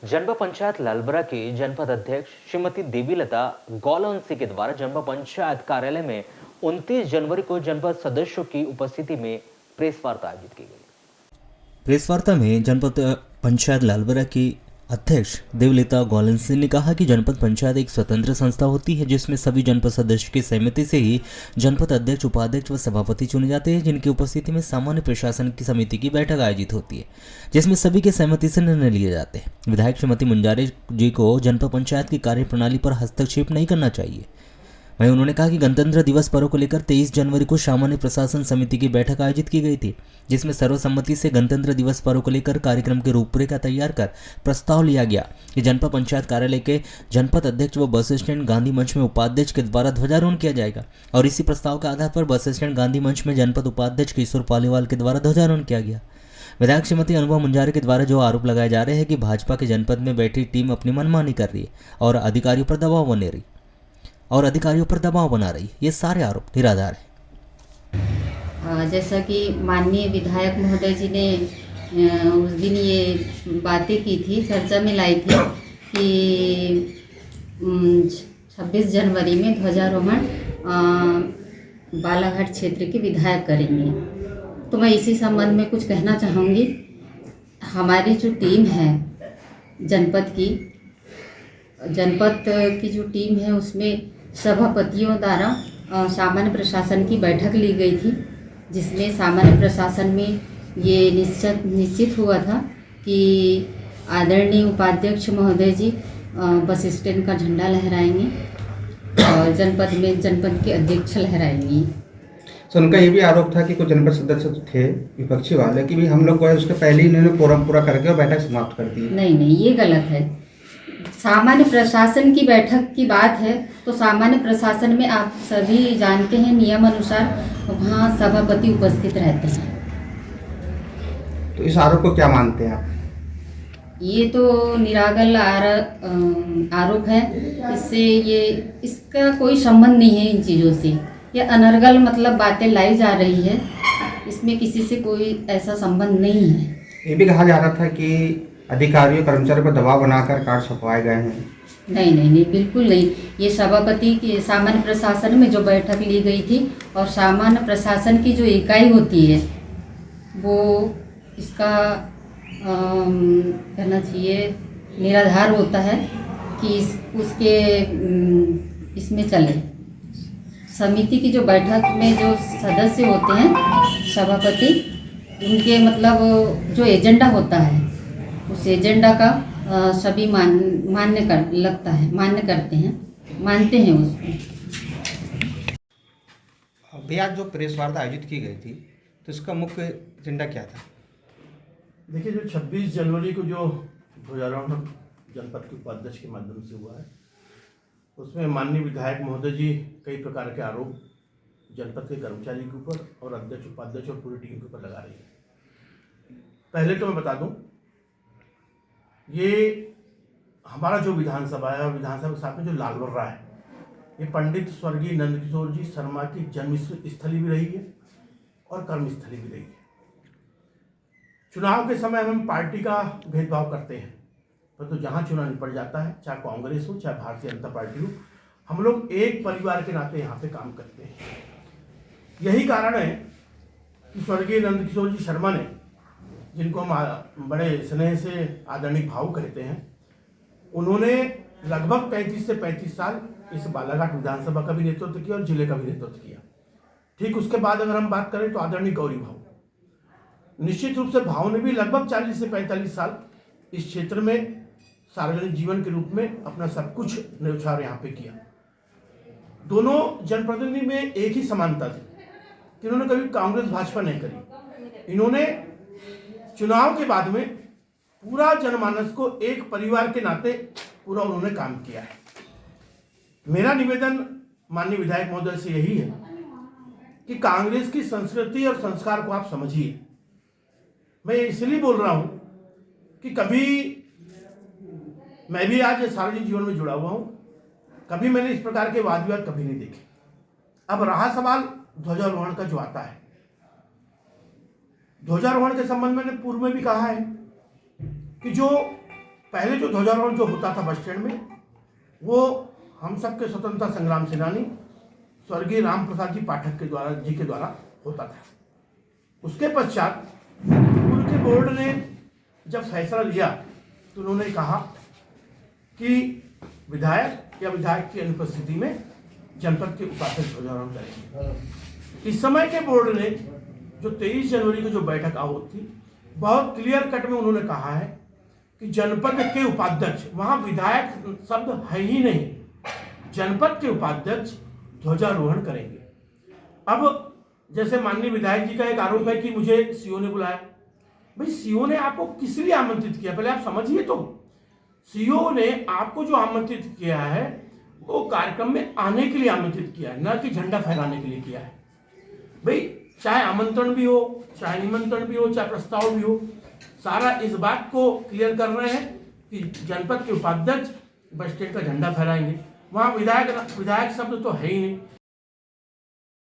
जनपद पंचायत लालबरा की जनपद अध्यक्ष श्रीमती देवीलता गौलवंशी के द्वारा जनपद पंचायत कार्यालय में 29 जनवरी को जनपद सदस्यों की उपस्थिति में प्रेस वार्ता आयोजित की गई। प्रेस वार्ता में जनपद पंचायत लालबरा की अध्यक्ष देवलता गौलवंशी ने कहा कि जनपद पंचायत एक स्वतंत्र संस्था होती है जिसमें सभी जनपद सदस्य की सहमति से ही जनपद अध्यक्ष, उपाध्यक्ष व सभापति चुने जाते हैं, जिनकी उपस्थिति में सामान्य प्रशासन की समिति की बैठक आयोजित होती है जिसमें सभी के सहमति से निर्णय लिए जाते हैं। विधायक श्रीमती मुंजारे जी को जनपद पंचायत की कार्यप्रणाली पर हस्तक्षेप नहीं करना चाहिए। वहीं उन्होंने कहा कि गणतंत्र दिवस पर्व को लेकर 23 जनवरी को सामान्य प्रशासन समिति की बैठक आयोजित की गई थी जिसमें सर्वसम्मति से गणतंत्र दिवस पर्व को लेकर कार्यक्रम की रूपरेखा तैयार कर प्रस्ताव लिया गया कि जनपद पंचायत कार्यालय के जनपद अध्यक्ष व बस स्टैंड गांधी मंच में उपाध्यक्ष के द्वारा ध्वजारोहण किया जाएगा और इसी प्रस्ताव के आधार पर बस स्टैंड गांधी मंच में जनपद उपाध्यक्ष किशोर पालीवाल के द्वारा ध्वजारोहण किया गया। विधायक श्रीमती अनुभव मुंजारे के द्वारा जो आरोप लगाए जा रहे हैं कि भाजपा के जनपद में बैठी टीम अपनी मनमानी कर रही है और अधिकारियों पर दबाव बना रही, ये सारे आरोप निराधार है। जैसा कि माननीय विधायक महोदय जी ने उस दिन ये बातें की थी, चर्चा में लाई थी कि 26 जनवरी में ध्वजारोहण बालाघाट क्षेत्र के विधायक करेंगे, तो मैं इसी संबंध में कुछ कहना चाहूँगी। हमारी जो टीम है जनपद की जो टीम है उसमें सभापतियों द्वारा सामान्य प्रशासन की बैठक ली गई थी जिसमें सामान्य प्रशासन में ये निश्चित हुआ था कि आदरणीय उपाध्यक्ष महोदय जी बस स्टैंड का झंडा लहराएंगे और जनपद के अध्यक्ष लहराएंगी। तो उनका ये भी आरोप था कि कुछ जनपद सदस्य थे विपक्षी वाले कि भी हम लोग को है उसके पहले ही इन्होंने कोरम पूरा करके और बैठक समाप्त कर दी। नहीं, ये गलत है। सामान्य प्रशासन की बैठक की बात है तो सामान्य प्रशासन में आप सभी जानते हैं नियम अनुसार वहाँ सभापति उपस्थित रहते हैं। तो इस आरोप को क्या मानते हैं आप? ये तो निरागल आरोप है, इसका कोई संबंध नहीं है इन चीज़ों से। ये अनर्गल मतलब बातें लाई जा रही है, इसमें किसी से कोई ऐसा संबंध नहीं है। ये भी कहा जा रहा था कि अधिकारियों कर्मचारियों पर दबाव बनाकर कार्ड छपवाए गए हैं। नहीं, बिल्कुल नहीं। ये सभापति की सामान्य प्रशासन में जो बैठक ली गई थी और सामान्य प्रशासन की जो इकाई होती है वो इसका कहना चाहिए निराधार होता है कि उसके इसमें चले। समिति की जो बैठक में जो सदस्य होते हैं सभापति, उनके मतलब जो एजेंडा होता है उस एजेंडा का सभी मानते हैं उसको। अभी आज जो प्रेस वार्ता आयोजित की गई थी तो इसका मुख्य एजेंडा क्या था? देखिए, जो 26 जनवरी को जो ध्वजारोहण जनपद के उपाध्यक्ष के माध्यम से हुआ है उसमें माननीय विधायक महोदय जी कई प्रकार के आरोप जनपद के कर्मचारी के ऊपर और अध्यक्ष, उपाध्यक्ष और पूरी टीम के ऊपर लगा रही है। पहले तो मैं बता दूं, ये हमारा जो विधानसभा है और विधानसभा के साथ में जो लालबर्रा है, ये पंडित स्वर्गीय नंदकिशोर जी शर्मा की जन्म स्थली भी रही है और कर्मस्थली भी रही है। चुनाव के समय हम पार्टी का भेदभाव करते हैं, परंतु तो जहाँ चुनाव निपट जाता है, चाहे कांग्रेस हो चाहे भारतीय जनता पार्टी हो, हम लोग एक परिवार के नाते यहाँ पे काम करते हैं। यही कारण है कि स्वर्गीय नंदकिशोर जी शर्मा ने, जिनको हम बड़े स्नेह से आदरणीय भाऊ कहते हैं, उन्होंने लगभग 33 से 35 साल इस बालाघाट विधानसभा का भी नेतृत्व किया और जिले का भी नेतृत्व किया। ठीक उसके बाद अगर हम बात करें तो आदरणीय गौरी भाऊ, निश्चित रूप से भाऊ ने भी लगभग 40 से 45 साल इस क्षेत्र में सार्वजनिक जीवन के रूप में अपना सब कुछ न्यौछावर यहाँ पे किया। दोनों जनप्रतिनिधि में एक ही समानता थी कि इन्होंने कभी कांग्रेस भाजपा नहीं करी। इन्होंने चुनाव के बाद में पूरा जनमानस को एक परिवार के नाते पूरा उन्होंने काम किया है। मेरा निवेदन माननीय विधायक महोदय से यही है कि कांग्रेस की संस्कृति और संस्कार को आप समझिए। मैं इसलिए बोल रहा हूं कि कभी मैं भी आज सार्वजनिक जीवन में जुड़ा हुआ हूं, कभी मैंने इस प्रकार के वाद विवाद कभी नहीं देखे। अब रहा सवाल ध्वजारोहण का जो आता है, ध्वजारोहण के संबंध में मैंने पूर्व में भी कहा है कि जो पहले जो ध्वजारोहण जो होता था बस स्टैंड में, वो हम सबके स्वतंत्रता संग्राम सेनानी स्वर्गीय राम प्रसाद जी पाठक के द्वारा होता था। उसके पश्चात उनके बोर्ड ने जब फैसला लिया तो उन्होंने कहा कि विधायक या विधायक की अनुपस्थिति में जनपद के उपाध्यक्ष ध्वजारोहण करेंगे। इस समय के बोर्ड ने जो 23 जनवरी को जो बैठक आहूत थी, बहुत क्लियर कट में उन्होंने कहा है कि जनपद के उपाध्यक्ष, वहाँ विधायक शब्द है ही नहीं, जनपद के उपाध्यक्ष ध्वजारोहण करेंगे। अब जैसे माननीय विधायक जी का एक आरोप है कि मुझे सीओ ने बुलाया। भाई सीओ ने आपको किस लिए आमंत्रित किया, पहले आप समझिए तो। सीओ ने आपको जो आमंत्रित किया है वो कार्यक्रम में आने के लिए आमंत्रित किया है, न कि झंडा फहराने के लिए किया है। भाई चाहे आमंत्रण भी हो, चाहे निमंत्रण भी हो, चाहे प्रस्ताव भी हो, सारा इस बात को क्लियर कर रहे हैं कि जनपद के उपाध्यक्ष बस स्टैंड का झंडा फहराएंगे। वहाँ विधायक शब्द तो है ही नहीं।